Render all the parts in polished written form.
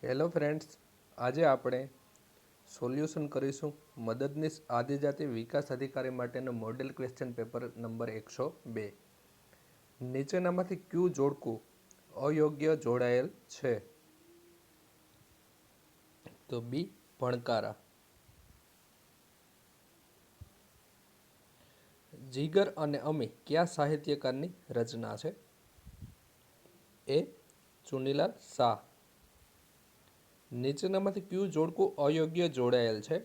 Hello friends, આજે આપણે solution કરીશું મદદનીશ આદિજાતિ વિકાસ અધિકારી માટેનો મોડેલ ક્વેશ્ચન પેપર નંબર 102. નીચેનામાંથી ક્યુ જોડકું અયોગ્ય જોડાયેલ છે? તો બી ભણકારા. જીગર અને અમી કયા સાહિત્યકારની રચના છે? એ ચુનીલાલ શાહ. નીચેનામાંથી ક્યુ જોડકું અયોગ્ય જોડાયેલ છે?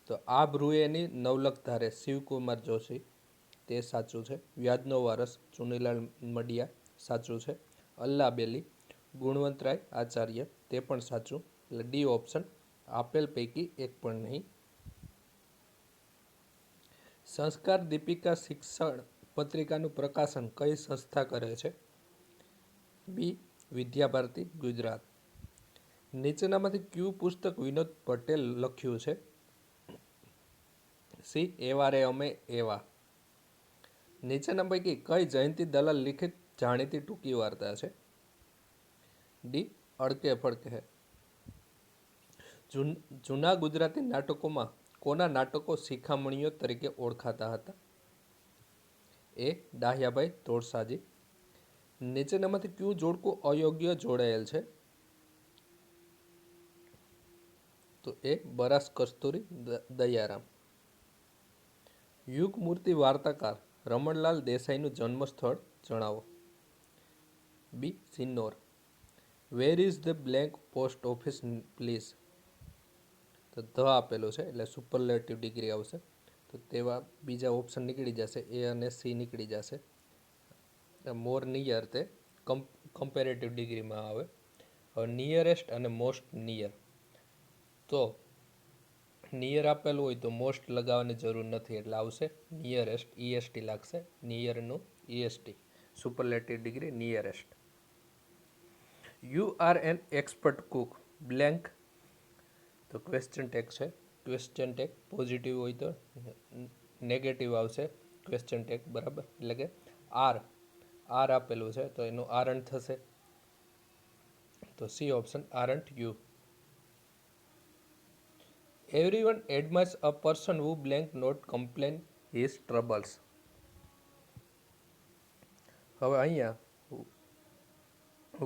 તો આ ભ્રુએની નવલખ ધારે શિવકુમાર જોશી, તે સાચું છે. વ્યાજનો વારસ ચુનીલાલ મડિયા, સાચું છે. અલ્લાબેલી ગુણવંતરાય આચાર્ય, તે પણ સાચું. એટલે ડી ઓપ્શન આપેલ પૈકી એક પણ નહીં. સંસ્કાર દીપિકા શિક્ષણ પત્રિકાનું પ્રકાશન કઈ સંસ્થા કરે છે? બી વિદ્યાભારતી ગુજરાત. નીચેનામાંથી ક્યુ પુસ્તક વિનોદ પટેલ લખ્યું છે? સી એવા રે અમે એવા. નીચેના પૈકી કઈ જયંતિ દલાલ લિખિત જાણીતી ટૂંકી વાર્તા છે? ડી અડકે ફડકે. જૂના ગુજરાતી નાટકોમાં કોના નાટકો શિખામણીઓ તરીકે ઓળખાતા હતા? એ ડાહ્યાભાઈ તોડસાજી. નીચેનામાંથી ક્યુ જોડકું અયોગ્ય જોડાયેલ છે? તો એ બરાસ કસ્તુરી દયારામ. યુગમૂર્તિ વાર્તાકાર રમણલાલ દેસાઈનું જન્મસ્થળ જણાવો. B Sinnor. Where is the blank post office please? તો ધ આપેલું છે એટલે સુપરલેટિવ ડિગ્રી આવશે. તો તેવા બીજા ઓપ્શન નીકળી જશે, એ અને સી નીકળી જશે. મોર નિયર તે કમ્પેરેટિવ ડિગ્રીમાં આવે. હવે નિયરેસ્ટ અને મોસ્ટ નિયર. તો નિયર આપેલું હોય તો મોસ્ટ લગાવવાની જરૂર નથી, એટલે આવશે નિયરેસ્ટ. ઈએસટી લાગશે. નિયરનું EST, superlative degree nearest. You are an expert cook blank. તો ક્વેશ્ચન ટેગ છે. ક્વેશ્ચન ટેગ પોઝિટિવ હોય તો નેગેટિવ આવશે ક્વેશ્ચન ટેગ, બરાબર. એટલે કે આર આપેલું છે તો એનું આરન્ટ થશે. તો C option aren't you. Everyone admires a person who blank not complain his troubles. હવે અહીંયા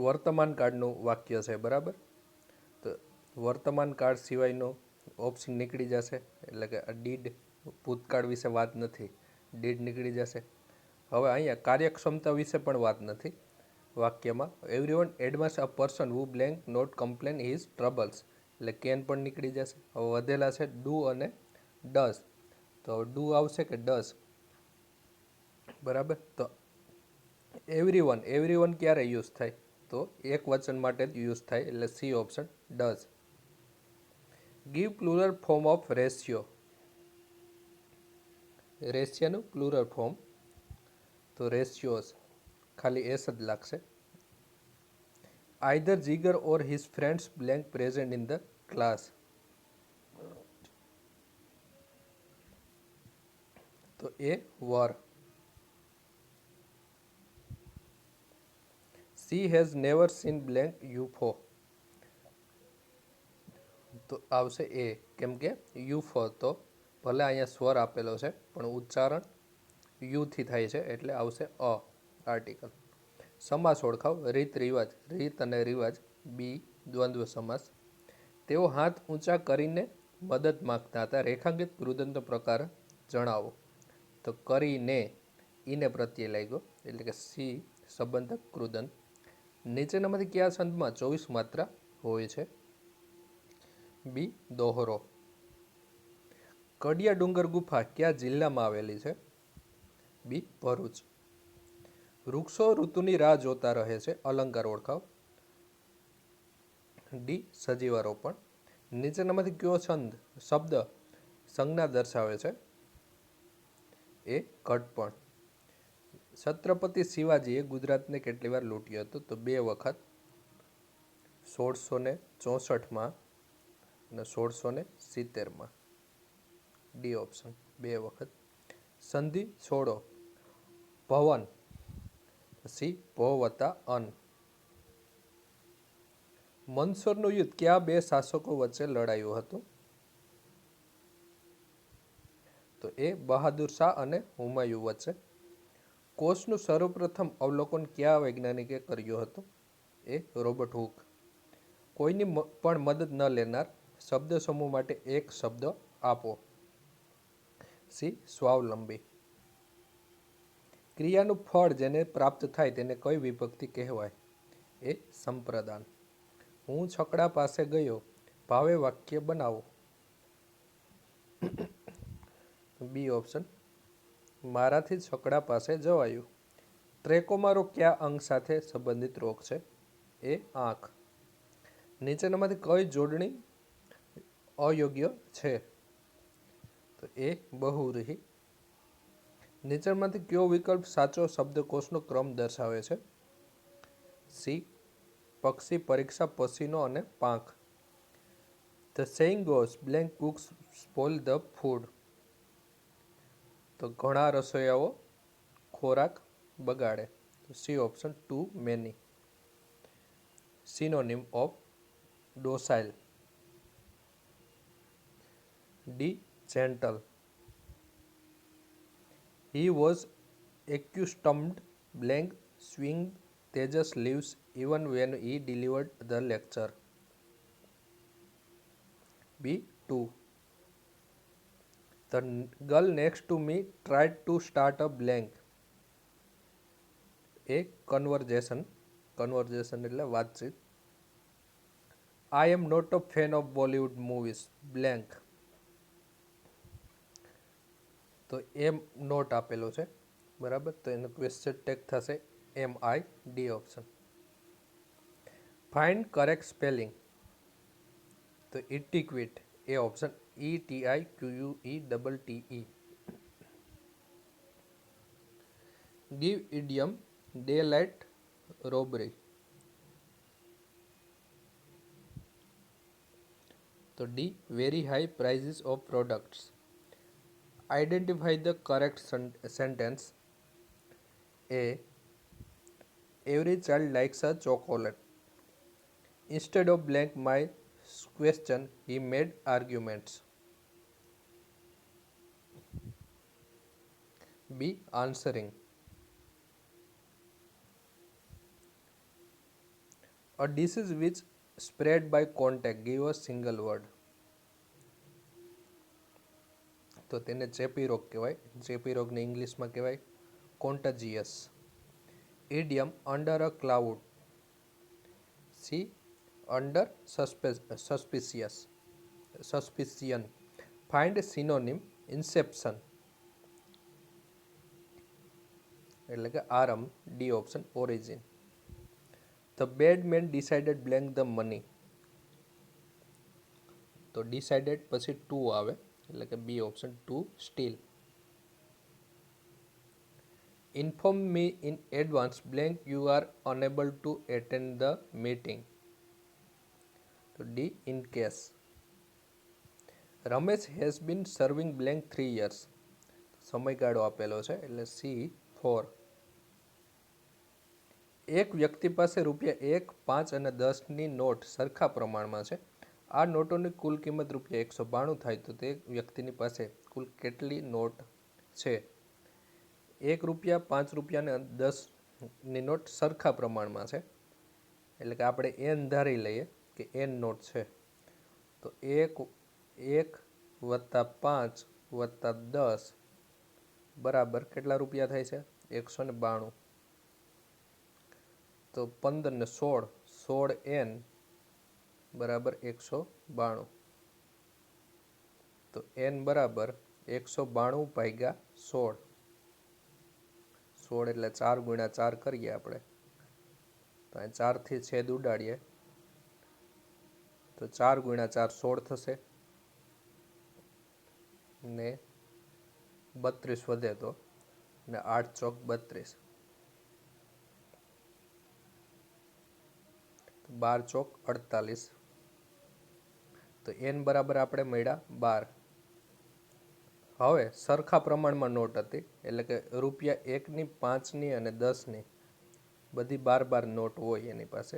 વર્તમાન કાળનું વાક્ય છે, બરાબર. તો વર્તમાન કાળ સિવાયનો ઓપ્શન નીકળી જશે, એટલે કે આ ડીડ ભૂતકાળ વિશે વાત નથી, ડીડ નીકળી જશે. હવે અહીંયા કાર્યક્ષમતા વિશે પણ વાત નથી વાક્યમાં. Everyone admires a person who blank not complain his troubles, એટલે કેન પણ નીકળી જશે. હવે વધેલા છે ડુ અને ડઝ. તો ડુ આવશે કે ડઝ, બરાબર. તો એવરીવન ક્યારે યુઝ થાય? તો એક વચન માટે જ યુઝ થાય, એટલે C option does. Give plural form of ratio. રેશિયાનું પ્લુરલ ફોર્મ, તો રેશિયોઝ, ખાલી એસ જ લાગશે. Either Jigar or his friends blank present in the class. તો A were. She has never seen blank UFO. તો આવશે એ, કેમ કે યુફો તો ભલે અહીંયા સ્વર આપેલો છે પણ ઉચ્ચારણ યુથી થાય છે, એટલે આવશે અ આર્ટિકલ. સમાસ ઓળખાવ. રીત રિવાજ. રીત અને રિવાજ બી દ્વંદ્વ સમાસ. તેઓ હાથ ઊંચા કરીને મદદ માંગતા હતા. રેખાંકિત કૃદંતનો પ્રકાર જણાવો. તો કરીને ઈને પ્રત્યે લાગ્યો, એટલે કે સી સંબંધક કૃદંત. નીચેનામાંથી કયા છંદમાં 24 માત્રા હોય છે? બી દોહરો. કડિયા ડુંગર ગુફા કયા જિલ્લામાં આવેલી છે? બી ભરૂચ. વૃક્ષો ઋતુની રાહ જોતા રહે છે. અલંકાર ઓળખાવ. ડી સજીવારોપણ. નીચેનામાંથી કયો શબ્દ સંજ્ઞા દર્શાવે છે? એ ઘટપણ. છત્રપતિ શિવાજીએ ગુજરાતને કેટલી વાર લૂંટ્યું હતું? તો 2 વખત, 1664માં અને 1670માં. ડી ઓપ્શન 2 વખત. સંધિ છોડો. ભવન. સી ભો વત્તા અન. મંદસોરનું યુદ્ધ કયા બે શાસકો વચ્ચે લડાયું હતું? તો એ બહાદુર શાહ અને હુમાયું વચ્ચે. કોષનું સર્વપ્રથમ અવલોકન કયા વૈજ્ઞાનિકે કર્યું હતું? એ રોબર્ટ હુક. કોઈની પણ મદદ ન લેનાર શબ્દ સમૂહ માટે એક શબ્દ આપો. સી સ્વાવલંબી. ક્રિયાનું ફળ જેને પ્રાપ્ત થાય તેને કઈ વિભક્તિ કહેવાય? એ સંપ્રદાન. હું છકડા પાસે ગયો, ભાવે વાક્ય બનાવો. બી ઓપ્શન, મારાથી છકડા પાસે જવાયું. ટ્રેકોમા રોગ કયા અંગ સાથે સંબંધિત રોગ છે? એ આંખ. નીચેનામાંથી કઈ જોડણી અયોગ્ય છે? તો એ બહુવ્રીહી. નીચેનામાંથી કયો વિકલ્પ સાચો શબ્દકોશનો ક્રમ દર્શાવે છે? સી પક્ષી, પરીક્ષા, પસીનો અને પાંખ. The saying goes blank cooks spoil the food. તો ઘણા રસોઈયાઓ ખોરાક બગાડે. તો C option, too many. Synonym of docile. D gentle. He was accustomed blank swing તેજસ leaves even when he delivered the lecture. B to. The girl next to me tried to start a blank. A conversation. Conversation એટલે વાતચીત. I am not a fan of Bollywood movies blank. તો am not આપેલો છે, બરાબર. તો એનો question tag થશે am I. D option. Find correct spelling. તો etiquette. A option, ETIQUETTE. Give idiom day light robbery. તો D very high prices of products. Identify the correct sentence. A every child likes a chocolate. Instead of blank my question he made arguments. B answering. A disease which spread by contact. Give a single word. તો તેને ચેપી રોગ કહેવાય. ચેપી રોગને ઇંગ્લિશમાં કહેવાય contagious. Idiom under a cloud. C under suspicion. Find synonym. Inception એટલે કે આરંભ. D option, origin. The bad man decided blank the money. તો ડિસાઇડેડ પછી ટુ આવે એટલે કે B option, to steal. Inform me in advance blank you are unable to attend the meeting. તો D in case. Ramesh has been serving blank 3 years. સમયગાળો આપેલો છે એટલે સી 4. એક વ્યક્તિ પાસે રૂપિયા 1, 5 અને 10ની નોટ સરખા પ્રમાણમાં છે. આ નોટોની કુલ કિંમત રૂપિયા 192 થાય તો તે વ્યક્તિની પાસે કુલ કેટલી નોટ છે? 1 રૂપિયા, 5 રૂપિયા અને 10ની નોટ સરખા પ્રમાણમાં છે એટલે કે આપણે એન ધારી લઈએ કે એન નોટ છે. તો 1 વત્તા 5 વત્તા 10 બરાબર કેટલા રૂપિયા થાય છે? 192. તો 15 ને 16, 16 n બરાબર 192. તો n બરાબર 192 ભાગ્યા 16. 16 એટલે 4 ગુણ્યા 4 કરીએ આપણે. તો 4થી છેદ ઉડાડીએ તો 4 ગુણ્યા 4 16 થશે ને 32 વધે તો ને 8 ચોક 32. 12 ચોક 48. તો n બરાબર આપણે મળ્યા 12. હવે સરખા પ્રમાણમાં નોટ હતી એટલે કે રૂપિયા 1ની, 5ની અને 10ની બધી 12 નોટ હોય એની પાસે.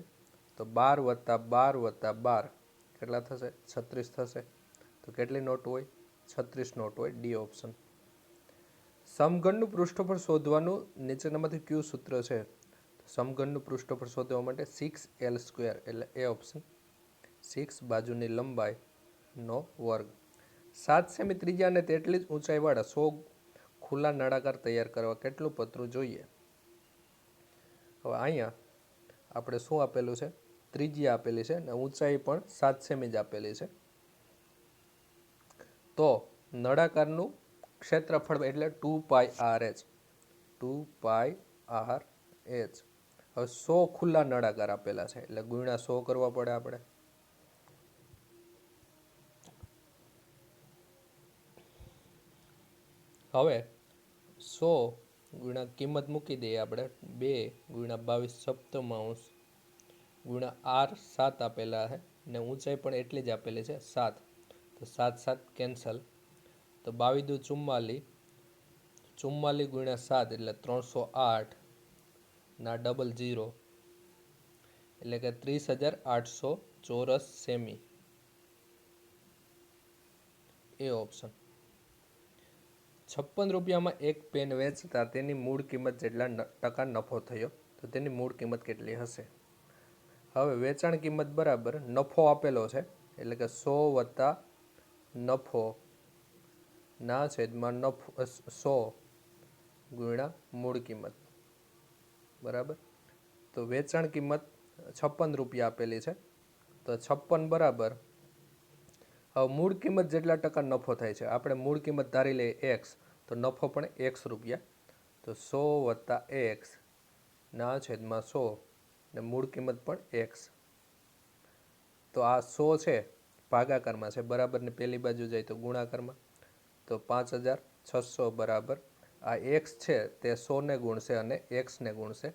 તો 12 + 12 + 12 કેટલા થશે? 36 થશે. તો કેટલી નોટ હોય? 36 નોટ હોય. D option. સમઘનનું પૃષ્ઠફળ શોધવાનું નીચેનામાંથી કયું સૂત્ર છે? સમઘનનું પૃષ્ઠફળ શોધવા માટે 6l² એટલે એ ઓપ્શન. 6 બાજુની લંબાઈનો વર્ગ. 7 સેમી ત્રિજ્યા અને તેટલી જ ઊંચાઈવાળા 100 ખુલ્લા નળાકાર તૈયાર કરવા કેટલું પતરું જોઈએ? હવે અહીંયા આપણે શું આપેલું છે? ત્રિજ્યા આપેલી છે અને ઊંચાઈ પણ 7 સેમી જ આપેલી છે. તો નળાકારનું ક્ષેત્રફળ એટલે 2πrh. 2πrh. હવે 100 ખુલ્લા નળાકાર આપેલા છે એટલે ગુણ્યા 100 કરવા પડે આપણે. હવે 100 ગુણ્યા કિંમત મૂકી દઈએ આપણે 2 ગુણ્યા 22 ગુણ્યા r 7 આપેલા છે ને ઊંચાઈ પણ એટલી જ આપેલી છે 7. તો 7 7 કેન્સલ. તો 22 × 2 = 44 ગુણ્યા 7 એટલે 308 ના ડબલ 0 એટલે કે 30,800 ચોરસ સેમી. એ ઓપ્શન. 56 રૂપિયામાં એક પેન વેચતા તેની મૂળ કિંમત જેટલા ટકા નફો થયો તો તેની મૂળ કિંમત કેટલી હશે? હવે વેચાણ કિંમત બરાબર નફો આપેલો છે એટલે કે 100 + નફો ના છેદમાં નફો 100 ગુણ્યા મૂળ કિંમત બરાબર. તો વેચાણ કિંમત 56 રૂપિયા આપેલી છે તો 56 બરાબર. હવે મૂળ કિંમત જેટલા ટકા નફો થાય છે આપણે મૂળ કિંમત ધારી લઈએ x તો નફો પણ x રૂપિયા. તો 100 + x ના છેદમાં 100 ને મૂળ કિંમત પણ x. તો આ 100 છે ભાગાકારમાં છે બરાબરની પહેલી બાજુ જાય તો ગુણાકારમાં. તો 5,600 બરાબર આ x છે તે 100 ને ગુણશે અને x ને ગુણશે.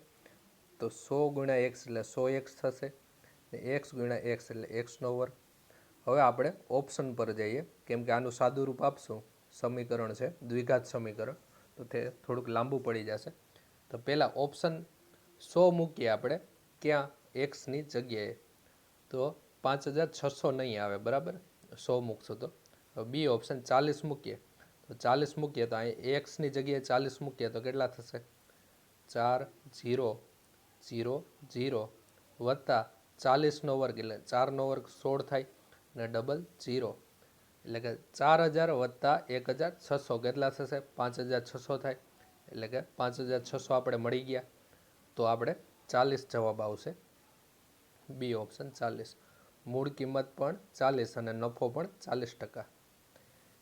તો 100 × x એટલે 100x થશે ને x × x એટલે x² વર્ગ. હવે આપણે ઓપ્શન પર જઈએ કેમ કે આનું સાદું રૂપ આપશું. સમીકરણ છે દ્વિઘાત સમીકરણ તો તે થોડુંક લાંબુ પડી જશે. તો પહેલાં ઓપ્શન 100 મૂકીએ આપણે ક્યાં? એક્સની જગ્યાએ. તો 5,600 નહીં આવે બરાબર 100 મૂકશું તો. બી ઓપ્શન 40 મૂકીએ તો 40 મૂકીએ તો અહીં એક્સની જગ્યાએ 40 મૂકીએ તો કેટલા થશે? 4 0 0 0 વત્તા 40નો વર્ગ એટલે 4નો વર્ગ 16 થાય ને ડબલ 0 એટલે કે 4,000 વત્તા 1,600 કેટલા થશે? 5,600 થાય એટલે કે 5,600 આપણે મળી ગયા. તો આપણે 40 જવાબ આવશે. B option 40. મૂળ કિંમત પણ 40 અને નફો પણ 40%.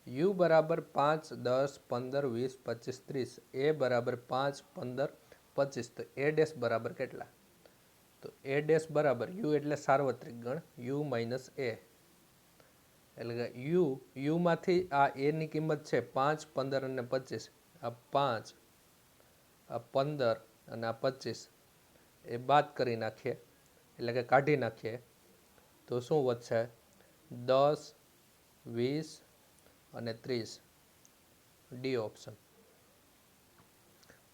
યુ બરાબર 5 10 15 20 25 30 એ બરાબર 5 15 25 તો એ ડેશ બરાબર કેટલા? તો એ ડેશ બરાબર યુ એટલે સાર્વત્રિક ગણ યુ માઇનસ એ એટલે કે યુમાંથી આ એની કિંમત છે 5 15 અને 25. આ 5 આ 15 અને આ 25 એ બાદ કરી નાખીએ એટલે કે કાઢી નાખીએ તો શું વધશે? 10 20 અને 30. D option.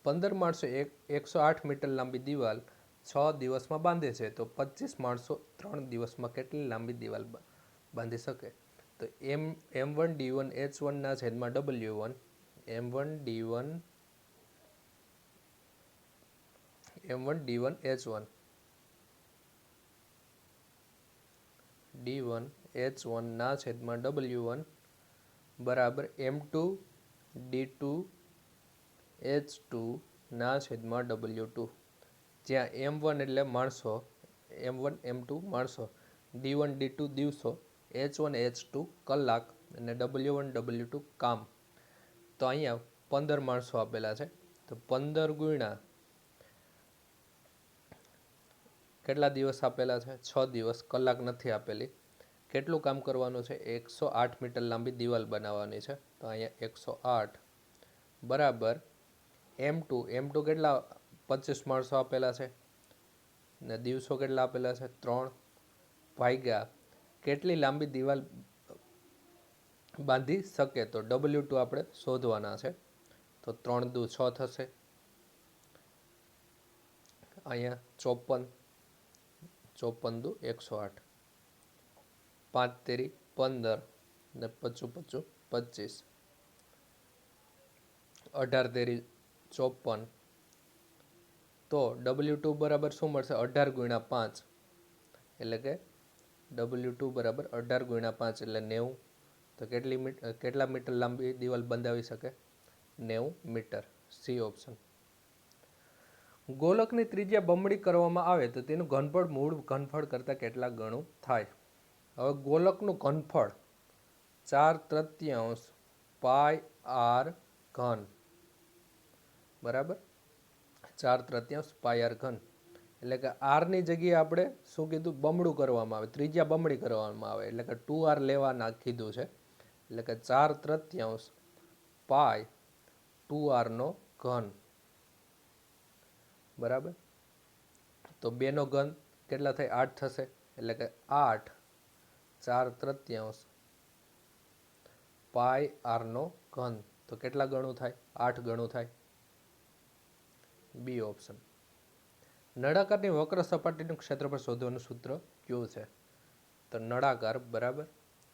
15 માણસો 108 મીટર લાંબી દિવાલ 6 દિવસમાં બાંધે છે તો 25 માણસો 3 દિવસમાં કેટલી લાંબી દિવાલ બાંધી શકે? તો m1 d1 h1 ના છેદમાં w1 m1 d1 h1 d1 h1 ના છેદમાં w1 બરાબર m2 d2 h2 ના છેદમાં w2 જ્યાં m1 એટલે માણસો m1 m2 માણસો d1 d2 દિવસો h1 h2 કલાક અને w1 w2 કામ. તો અહીંયા 15 માણસો આપેલા છે તો 15 ગુણ્યા કેટલા દિવસ આપેલા છે? 6 દિવસ. કલાક નથી આપેલી. કેટલું કામ કરવાનું છે? 108 મીટર લાંબી દિવાલ બનાવવાની છે તો અહીંયા 108 બરાબર m2 કેટલા? 25 માણસો આપેલા છે ને દિવસો કેટલા આપેલા છે? 3 ભાગ્યા કેટલી લાંબી દિવાલ બાંધી શકે તો w2 આપણે શોધવાના છે તો 3 દુ 6 થશે. અહીંયા 54 54 દુ 108, 5 તેરી 15 ને 55 55 25, 18 તેરી 54. તો W2 બરાબર શું મળશે? 18 ગુણ્યા 5, એટલે કે W2 બરાબર 18 ગુણ્યા 5 એટલે 90. તો કેટલા મીટર લાંબી દિવાલ બંધાવી શકે? 90 મીટર. C option. ગોલકની ત્રિજ્યા બમણી કરવામાં આવે તો તેનું ઘનફળ મૂળ ઘનફળ કરતાં કેટલા ગણું થાય? હવે ગોલકનું ઘનફળ 4/3 પાઈ આર ઘન, બરાબર, 4/3 પાઈ આર ઘન, એટલે કે આરની જગ્યાએ આપણે શું કીધું? બમણું કરવામાં આવે, ત્રિજ્યા બમણી કરવામાં આવે, એટલે કે 2r લેવાના કીધું છે. એટલે કે 4/3 પાઈ 2r નો ઘન, બરાબર. તો 2 નો ઘન કેટલા થાય? 8 થશે, એટલે કે 8 4/3 પાઈ આર નો ઘન. તો કેટલા ગણું થાય? 8 ગણું થાય. બી ઓપ્શન. નળાકારની વક્ર સપાટીનું ક્ષેત્રફળ શોધવાનું સૂત્ર કયું છે? તો નળાકાર, બરાબર,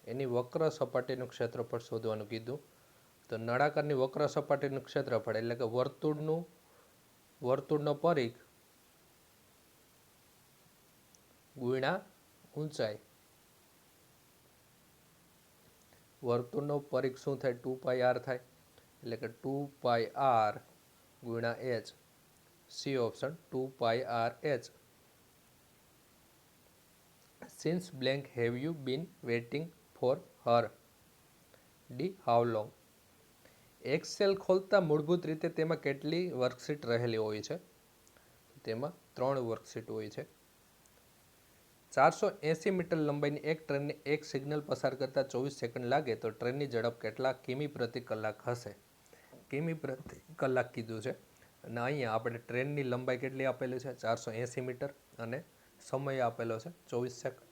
એની વક્ર સપાટીનું ક્ષેત્રફળ શોધવાનું કીધું. તો નળાકારની વક્ર સપાટીનું ક્ષેત્રફળ એટલે કે વર્તુળનો પરિઘ ગુણ્યા ઊંચાઈ. વર્તુળનો પરિઘ શું થાય? 2 પાઈ આર થાય, એટલે કે 2 પાઈ આર ગુણ્યા h. C option, 2 pi r h. Since blank have you been waiting for her? D. How long? Excel ખોલતા મૂળભૂત રીતે તેમાં કેટલી વર્કશીટ રહેલી હોય છે? તેમાં 3 વર્કશીટ હોય છે. 480 મીટર લંબાઈની એક ટ્રેનને એક સિગ્નલ પસાર કરતા 24 સેકન્ડ લાગે તો ટ્રેનની ઝડપ કેટલા કિમી પ્રતિ કલાક હશે? કિમી પ્રતિ કલાક કીધું છે. અને અહીંયા આપણે ટ્રેનની લંબાઈ કેટલી આપેલી છે? 480 મીટર, અને સમય આપેલો છે 24 સેકન્ડ.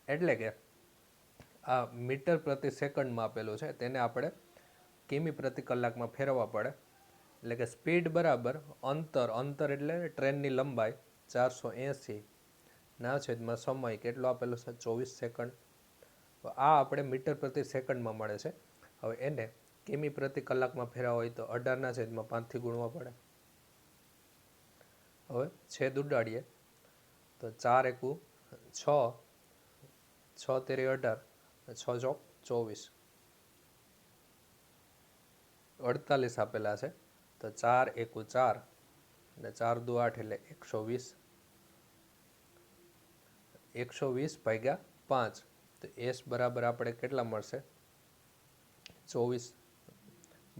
એટલે કે આ મીટર પ્રતિ સેકન્ડમાં આપેલું છે, તેને આપણે કિમી પ્રતિ કલાકમાં ફેરવવા પડે. એટલે કે સ્પીડ બરાબર અંતર એટલે ટ્રેનની લંબાઈ 480 ના છેદમાં સમય કેટલો આપેલો છે? 24 સેકન્ડ. આ આપણે મીટર પ્રતિ સેકન્ડમાં મળે છે. હવે એને કિમી પ્રતિ કલાકમાં ફેરવવા હોય તો 18/5 ગુણવા પડે. હવે છેદ ઉડાડીએ તો 4 એકુ 6, 6 તેરી 18, 6 ચોક 24, 48 આપેલા છે. તો 4 એકુ 4 અને 4 દુ 8 એટલે 120. 120 ભાગ્યા 5. તો એસ બરાબર આપણે કેટલા મળશે? 24.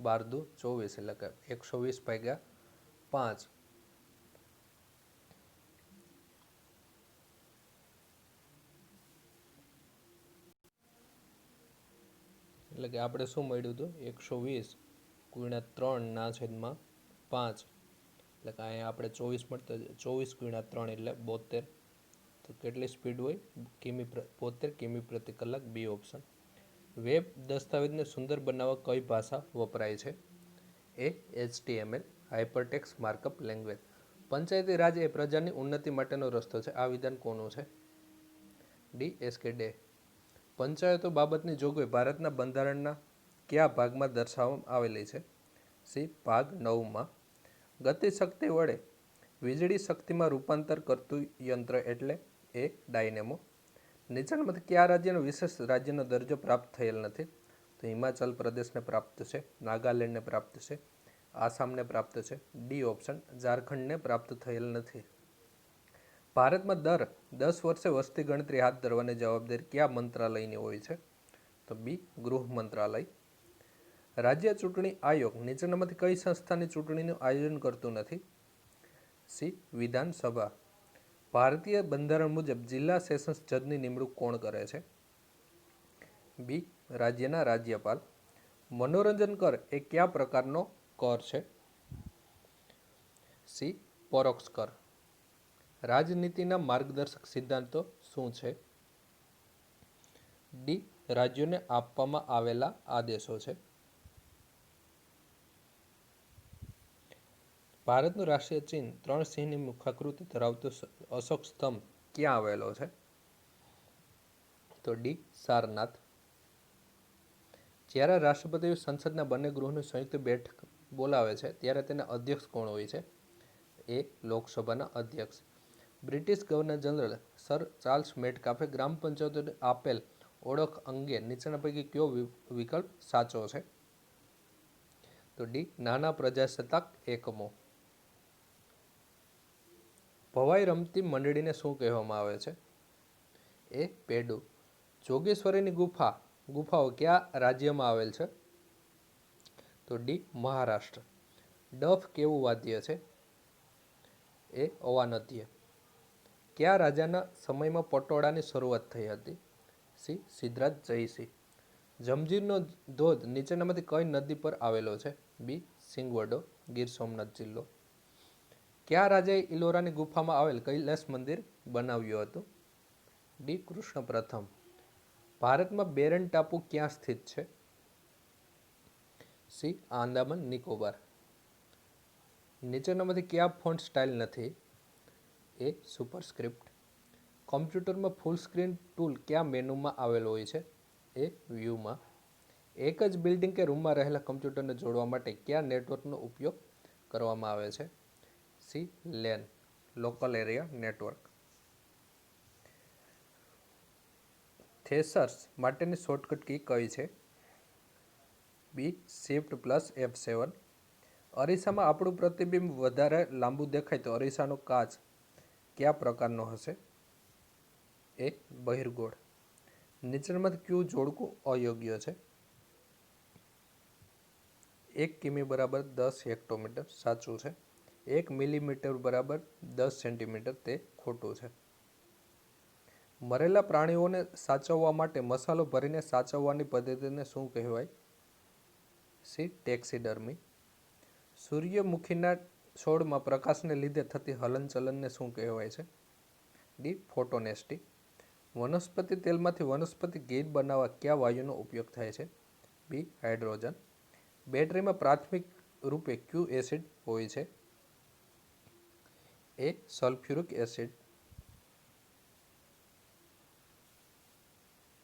12 દુ 24 એટલે કે 120 ભાગ્યા 5. એટલે કે આપણે શું મળ્યું હતું? 120 ગુણ્યા 3 ના છેદમાં 5. એટલે કે અહીંયા આપણે 24 મળતો, 24 ગુણ્યા 3 એટલે 72. તો કેટલી સ્પીડ હોય? 72 કિમી પ્રતિ કલાક. બી ઓપ્શન. વેબ દસ્તાવેજને સુંદર બનાવવા કઈ ભાષા વપરાય છે? A. HTML, hypertext markup language. Panchayati Raj એ પ્રજાની ઉન્નતિ માટેનો રસ્તો છે. આ વિધાન કોનું છે? ડી. SK ડે. પંચાયતો બાબતની જોગવાઈ ભારતના બંધારણના કયા ભાગમાં દર્શાવવામાં આવેલી છે? સી. ભાગ 9માં. ગતિશક્તિ વડે વીજળી શક્તિમાં રૂપાંતર કરતું યંત્ર એટલે? એ. ડાયનેમો. નીચેનામાંથી કયા રાજ્યનો વિશેષ રાજ્યનો દરજ્જો પ્રાપ્ત થયેલ નથી? તો હિમાચલ પ્રદેશને પ્રાપ્ત છે, નાગાલેન્ડને પ્રાપ્ત છે, આસામને પ્રાપ્ત છે. ડી ઓપ્શન, ઝારખંડને પ્રાપ્ત થયેલ નથી. ભારતમાં દર 10 વર્ષે વસ્તી ગણતરી હાથ ધરવાની જવાબદારી કયા મંત્રાલયની હોય છે? તો બી. ગૃહ મંત્રાલય. રાજ્ય ચૂંટણી આયોગ નીચેનામાંથી કઈ સંસ્થાની ચૂંટણીનું આયોજન કરતું નથી? સી. વિધાનસભા. ભારતીય બંધારણ મુજબ જિલ્લા સેશન્સ જજની નિમણૂક કોણ કરે છે? બી. રાજ્યના રાજ્યપાલ. મનોરંજન કર એ કયા પ્રકારનો કર છે? સી. પરોક્ષ કર. રાજનીતિના માર્ગદર્શક સિદ્ધાંતો શું છે? ડી. રાજ્યોને આપવામાં આવેલા આદેશો છે. ભારતનું રાષ્ટ્રીય ચિહ્ન 3 સિંહની મુખાકૃતિ ધરાવતો અશોક સ્તંભ ક્યાં આવેલો છે? તો ડી સારનાથ. જ્યારે રાષ્ટ્રપતિ સંસદના બંને ગૃહની સંયુક્ત બેઠક બોલાવે છે ત્યારે તેના અધ્યક્ષ કોણ હોય છે? એ લોકસભાના અધ્યક્ષ. British governor general sir Charles Metcalfe ગ્રામ પંચાયતોને આપેલ ઓળખ અંગે નીચેના પૈકી કયો વિકલ્પ સાચો છે? તો ડી નાના પ્રજાસત્તાક એકમો. ભવાઈ રમતી મંડળીને શું કહેવામાં આવે છે? એ પેડુ. જોગેશ્વરીની ગુફાઓ કયા રાજ્યમાં આવેલ છે? તો ડી મહારાષ્ટ્ર. ડફ કેવું વાદ્ય છે? એ અવાનદ્ય. કયા રાજાના સમયમાં પટોળાની શરૂઆત થઈ હતી? સી સિદ્ધરાજ જયસિંહ. જંજીરનો ધોધ નીચેનામાંથી કઈ નદી પર આવેલો છે? બી સિંગવડો, ગીર સોમનાથ જિલ્લો. કયા રાજાએ ઇલોરાની ગુફામાં આવેલ કૈલાસ મંદિર બનાવ્યું હતું? ડી કૃષ્ણ પ્રથમ. ભારતમાં બેરન ટાપુ ક્યાં સ્થિત છે? સી આંદામાન નિકોબાર. નીચેનામાંથી કયા ફોન્ટ સ્ટાઇલ નથી? એ સુપરસ્ક્રિપ્ટ. કમ્પ્યુટરમાં ફૂલ સ્ક્રીન ટૂલ કયા મેનુમાં આવેલો હોય છે? એ વ્યૂમાં. એક જ બિલ્ડિંગ કે રૂમમાં રહેલા કમ્પ્યુટરને જોડવા માટે કયા નેટવર્કનો ઉપયોગ કરવામાં આવે છે? C LAN, local area network. Thesaurus માટેની શોર્ટકટ કી કઈ છે? બી Shift+F7. અરીસામાં આપણું પ્રતિબિંબ વધારે લાંબુ દેખાય તો અરીસાનો કાચ કયા પ્રકારનો હશે? એ બહિર્ગોળ. નીચેનામાંથી કયું જોડકું અયોગ્ય છે? 1 કિમી બરાબર 10 હેક્ટોમીટર સાચું છે. 1 મિલીમીટર બરાબર 10 સેન્ટીમીટર તે ખોટું છે. મરેલા પ્રાણીઓને સાચવવા માટે મસાલો ભરીને સાચવવાની પદ્ધતિને શું કહેવાય? સી ટેક્સીડર્મી. સૂર્યમુખીના છોડમાં પ્રકાશને લીધે થતી હલનચલનને શું કહેવાય છે? ડી ફોટોનેસ્ટી. વનસ્પતિ તેલમાંથી વનસ્પતિ ઘી બનાવવા કયા વાયુનો ઉપયોગ થાય છે? B hydrogen. બેટરીમાં પ્રાથમિક રૂપે કયું એસિડ હોય છે? A sulphuric acid.